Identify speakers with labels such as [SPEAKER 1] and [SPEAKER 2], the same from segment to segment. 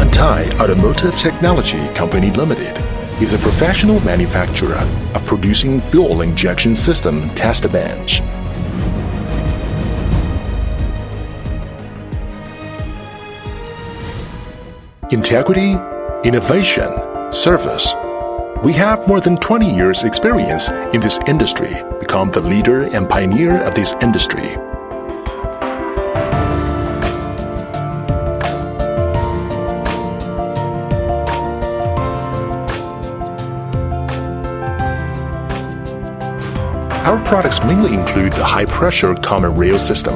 [SPEAKER 1] Nantai Automotive Technology Company Limited is a professional manufacturer of producing fuel injection system test bench. Integrity, innovation, service. We have more than 20 years experience in this industry, become the leader and pioneer of this industry. Our products mainly include the high-pressure common rail system,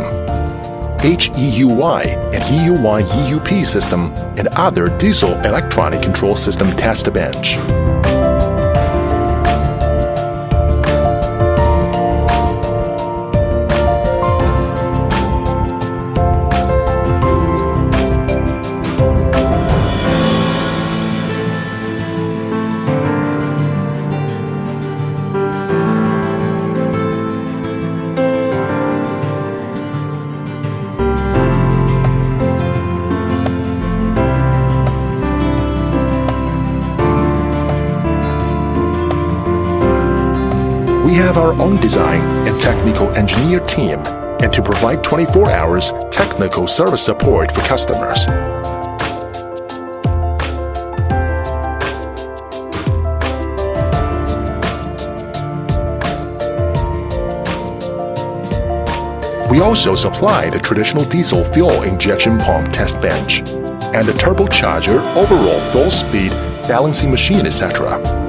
[SPEAKER 1] HEUI and HEUI-EUP system, and other diesel electronic control system test bench. We have our own design and technical engineer team, and to provide 24 hours technical service support for customers. We also supply the traditional diesel fuel injection pump test bench and the turbocharger, overall fuel speed, balancing machine, etc.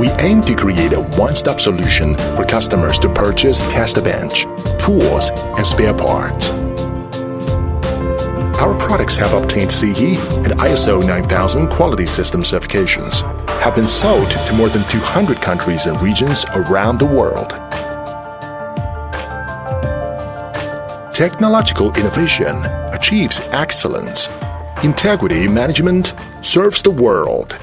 [SPEAKER 1] We aim to create a one-stop solution for customers to purchase test bench, tools, and spare parts. Our products have obtained CE and ISO 9000 quality system certifications, have been sold to more than 200 countries and regions around the world. Technological innovation achieves excellence. Integrity management serves the world.